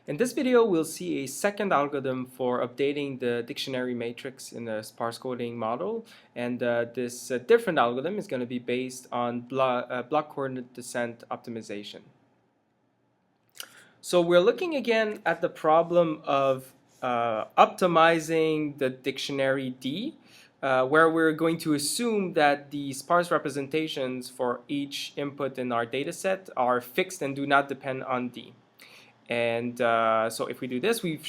In this video, we'll see a second algorithm for updating the dictionary matrix in the sparse coding model. And this different algorithm is going to be based on block coordinate descent optimization. So we're looking again at the problem of optimizing the dictionary D, where we're going to assume that the sparse representations for each input in our data set are fixed and do not depend on D. And so if we do this, we've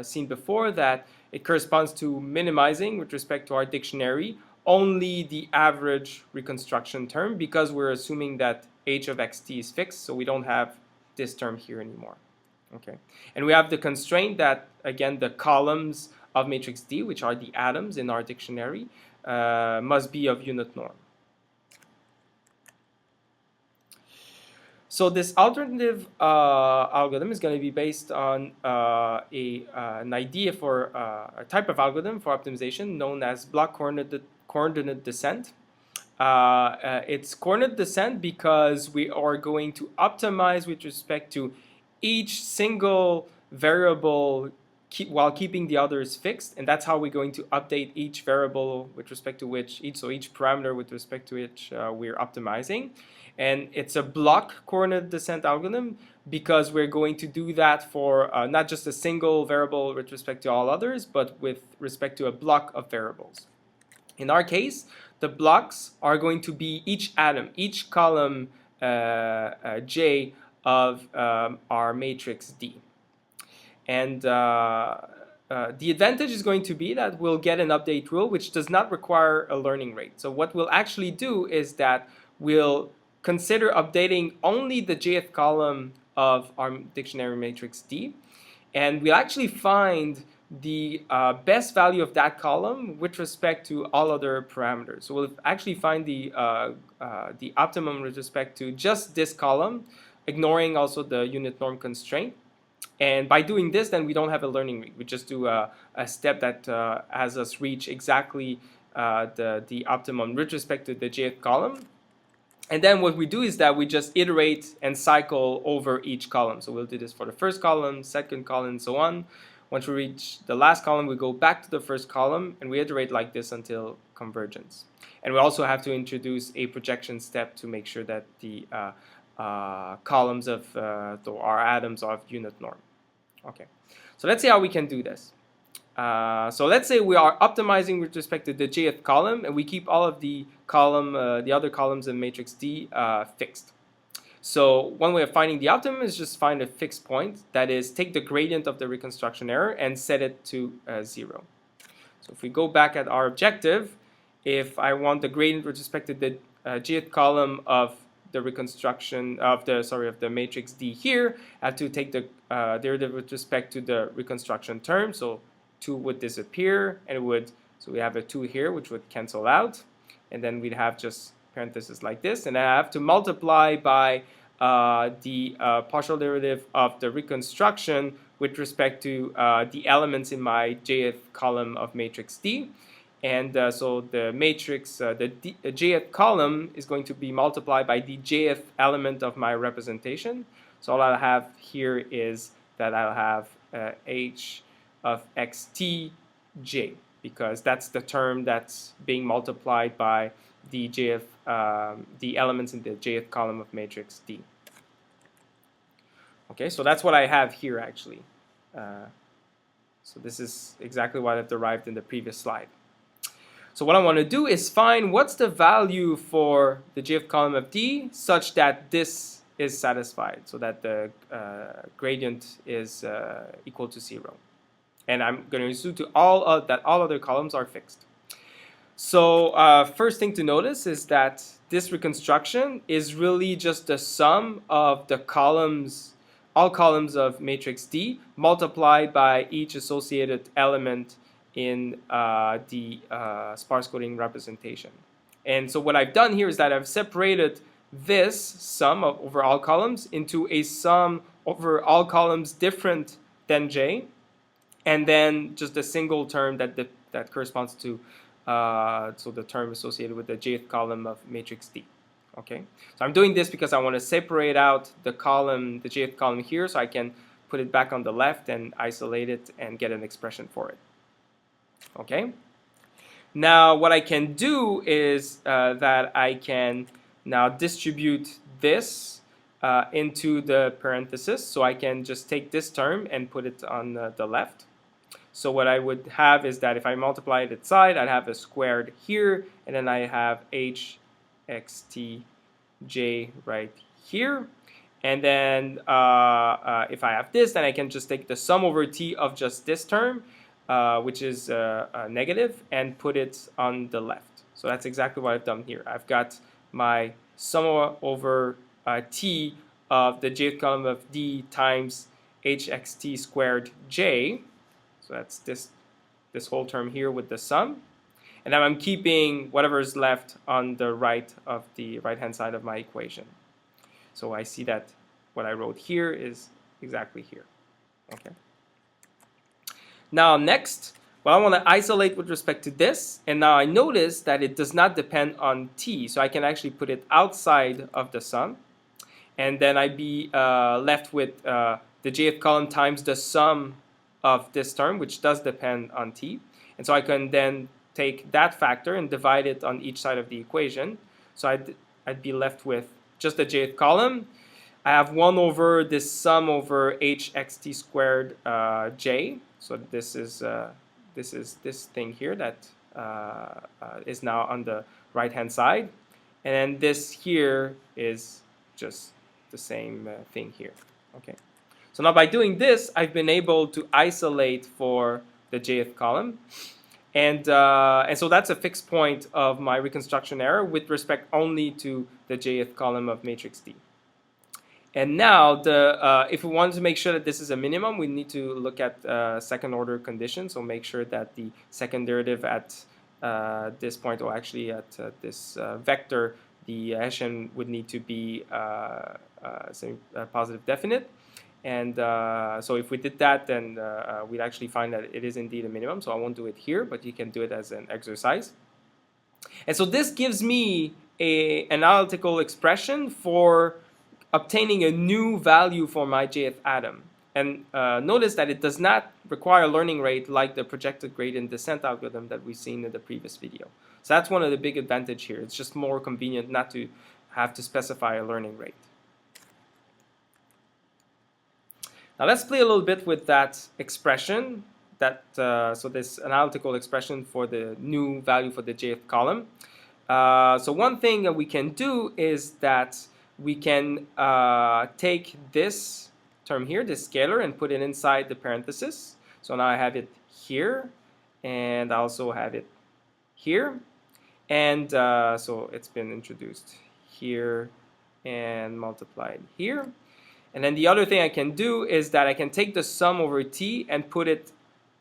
seen before that it corresponds to minimizing with respect to our dictionary only the average reconstruction term, because we're assuming that h of xt is fixed, so we don't have this term here anymore. Okay, and we have the constraint that, again, the columns of matrix D, which are the atoms in our dictionary, must be of unit norm. So this alternative algorithm is going to be based on an idea for a type of algorithm for optimization known as block coordinate descent. It's coordinate descent because we are going to optimize with respect to each single variable while keeping the others fixed, and that's how we're going to update each variable with respect to which each parameter with respect to which we're optimizing. And it's a block coordinate descent algorithm because we're going to do that for not just a single variable with respect to all others, but with respect to a block of variables. In our case, the blocks are going to be each atom, each column J of our matrix D. And the advantage is going to be that we'll get an update rule which does not require a learning rate. So what we'll actually do is that we'll consider updating only the jth column of our dictionary matrix D, and we'll actually find the best value of that column with respect to all other parameters. So we'll actually find the optimum with respect to just this column, ignoring also the unit norm constraint. And by doing this, then we don't have a learning rate. We just do a step that has us reach exactly the optimum with respect to the jth column. And then what we do is that we just iterate and cycle over each column. So we'll do this for the first column, second column, and so on. Once we reach the last column, we go back to the first column, and we iterate like this until convergence. And we also have to introduce a projection step to make sure that the columns of our atoms are of unit norm. Okay, so let's see how we can do this. So let's say we are optimizing with respect to the jth column, and we keep all of the other columns in matrix D fixed. So one way of finding the optimum is just find a fixed point. That is, take the gradient of the reconstruction error and set it to 0. So if we go back at our objective, if I want the gradient with respect to the jth column of the reconstruction of the matrix D here, I have to take the derivative with respect to the reconstruction term. So 2 would disappear, and it would, so we have a 2 here which would cancel out, and then we'd have just parentheses like this, and I have to multiply by the partial derivative of the reconstruction with respect to the elements in my jth column of matrix D. And so the matrix, the jth column is going to be multiplied by the jth element of my representation. So all I'll have here is that I'll have h of xtj, because that's the term that's being multiplied by the jth, the elements in the jth column of matrix D. Okay, so that's what I have here actually. So this is exactly what I've derived in the previous slide. So what I want to do is find what's the value for the jth column of D such that this is satisfied, so that the gradient is equal to 0. And I'm going to assume that all other columns are fixed. So first thing to notice is that this reconstruction is really just the sum of the columns, all columns of matrix D multiplied by each associated element in the sparse coding representation. And so what I've done here is that I've separated this sum of over all columns into a sum over all columns different than J, and then just a single term that corresponds to so the term associated with the jth column of matrix D. Okay, so I'm doing this because I want to separate out the column, the jth column here, so I can put it back on the left and isolate it and get an expression for it. Okay. Now what I can do is that I can now distribute this into the parenthesis. So I can just take this term and put it on the left. So what I would have is that if I multiply it side, I'd have a squared here, and then I have h x t j right here. And then if I have this, then I can just take the sum over t of just this term, which is negative, and put it on the left. So that's exactly what I've done here. I've got my sum over t of the jth column of d times hxt squared j. So that's this whole term here with the sum. And then I'm keeping whatever is left on the right-hand side of my equation. So I see that what I wrote here is exactly here. Okay. Now next, well, I want to isolate with respect to this, and now I notice that it does not depend on t, so I can actually put it outside of the sum, and then I'd be left with the jth column times the sum of this term, which does depend on t, and so I can then take that factor and divide it on each side of the equation. So I'd be left with just the jth column. I have 1 over this sum over hxt squared j. So this is this thing here that is now on the right-hand side, and then this here is just the same thing here. Okay. So now by doing this, I've been able to isolate for the jth column, and so that's a fixed point of my reconstruction error with respect only to the jth column of matrix D. And now, if we want to make sure that this is a minimum, we need to look at second order conditions. So make sure that the second derivative at this point, or actually at this vector, the Hessian would need to be positive definite. And so if we did that, then we'd actually find that it is indeed a minimum. So I won't do it here, but you can do it as an exercise. And so this gives me an analytical expression for obtaining a new value for my jth atom. And notice that it does not require a learning rate like the projected gradient descent algorithm that we've seen in the previous video. So that's one of the big advantages here. It's just more convenient not to have to specify a learning rate. Now let's play a little bit with that expression, so this analytical expression for the new value for the jth column. So one thing that we can do is that we can take this term here, this scalar, and put it inside the parenthesis. So now I have it here, and I also have it here. And so it's been introduced here and multiplied here. And then the other thing I can do is that I can take the sum over t and put it,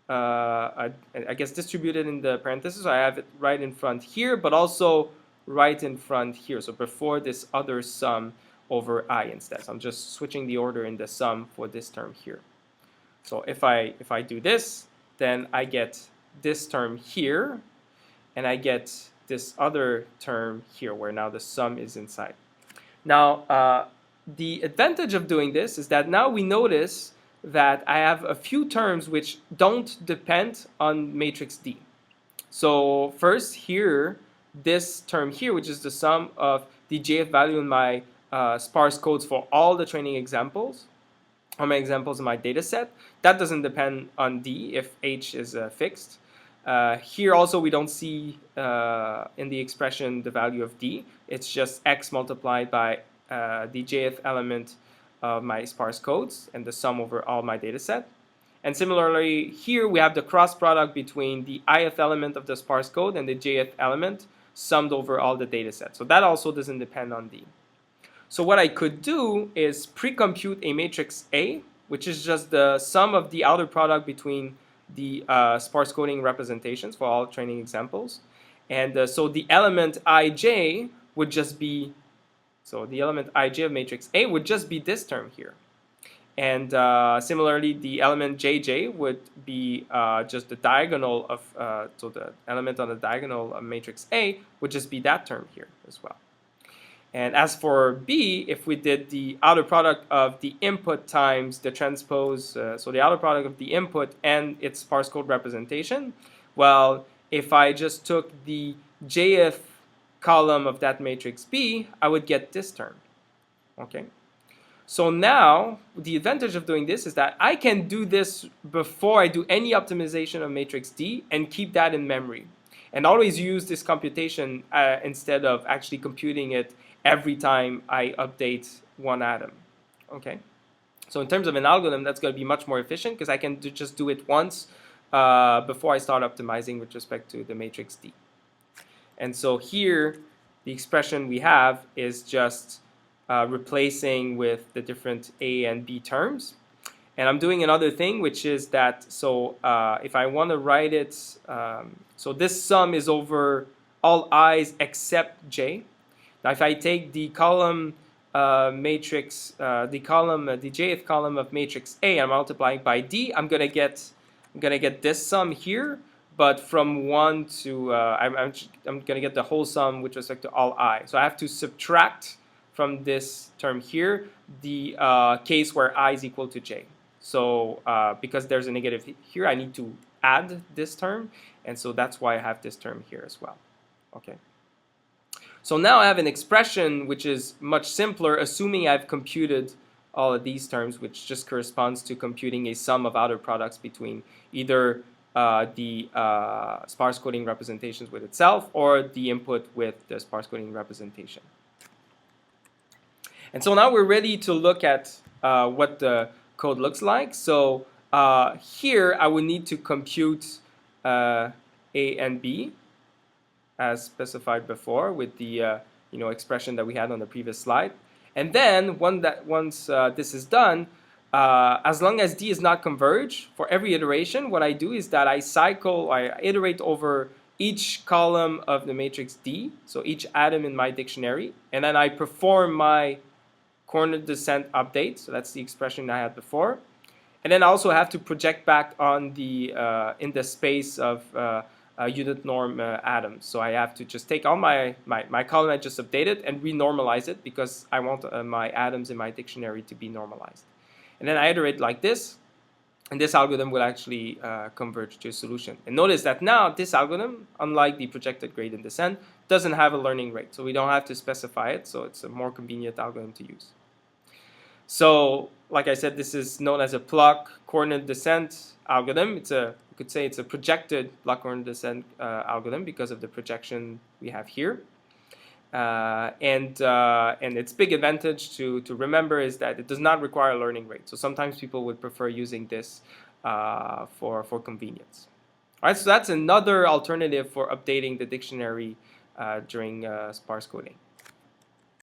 I guess, distributed in the parentheses. So I have it right in front here, but also right in front here. So before this other sum over I instead. So I'm just switching the order in the sum for this term here. So if I do this, then I get this term here, and I get this other term here, where now the sum is inside. Now, the advantage of doing this is that now we notice that I have a few terms which don't depend on matrix D. So first here, this term here, which is the sum of the jth value in my sparse codes for all the training examples, or my examples in my data set, that doesn't depend on D if H is fixed. Here also we don't see in the expression the value of D. It's just X multiplied by the jth element of my sparse codes and the sum over all my data set. And similarly, here we have the cross product between the ith element of the sparse code and the jth element summed over all the data set. So that also doesn't depend on D. So what I could do is pre-compute a matrix A, which is just the sum of the outer product between the sparse coding representations for all training examples. And so the element ij would just be, so the element ij of matrix A would just be this term here. And similarly, the element jj would be just the diagonal of, so the element on the diagonal of matrix A would just be that term here as well. And as for B, if we did the outer product of the input times the transpose, so the outer product of the input and its sparse code representation, well, if I just took the jth column of that matrix B, I would get this term. Okay. So now, the advantage of doing this is that I can do this before I do any optimization of matrix D and keep that in memory. And always use this computation instead of actually computing it every time I update one atom. Okay. So in terms of an algorithm, that's going to be much more efficient because I can just do it once before I start optimizing with respect to the matrix D. And so here, the expression we have is just replacing with the different A and B terms. And I'm doing another thing, which is that, so if I want to write it, so this sum is over all i's except j. Now if I take the column matrix, the jth column of matrix A, I'm multiplying by D, I'm gonna get this sum here, but from 1 to, I'm gonna get the whole sum with respect to all I. So I have to subtract from this term here the case where I is equal to j. So because there's a negative here, I need to add this term, and so that's why I have this term here as well. Okay. So now I have an expression which is much simpler, assuming I've computed all of these terms, which just corresponds to computing a sum of outer products between either the sparse coding representations with itself or the input with the sparse coding representation. And so now we're ready to look at what the code looks like. So here I would need to compute A and B as specified before with the expression that we had on the previous slide. And then once this is done, as long as D is not converged, for every iteration, what I do is that I iterate over each column of the matrix D, so each atom in my dictionary, and then I perform my coordinate descent update. So that's the expression I had before. And then I also have to project back on the in the space of unit norm atoms. So I have to just take all my column I just updated and renormalize it because I want my atoms in my dictionary to be normalized. And then I iterate like this, and this algorithm will actually converge to a solution. And notice that now this algorithm, unlike the projected gradient descent, doesn't have a learning rate. So we don't have to specify it, so it's a more convenient algorithm to use. So, like I said, this is known as a block coordinate descent algorithm. You could say it's a projected block coordinate descent algorithm because of the projection we have here. And its big advantage to remember is that it does not require a learning rate. So sometimes people would prefer using this for convenience. All right, so that's another alternative for updating the dictionary during sparse coding.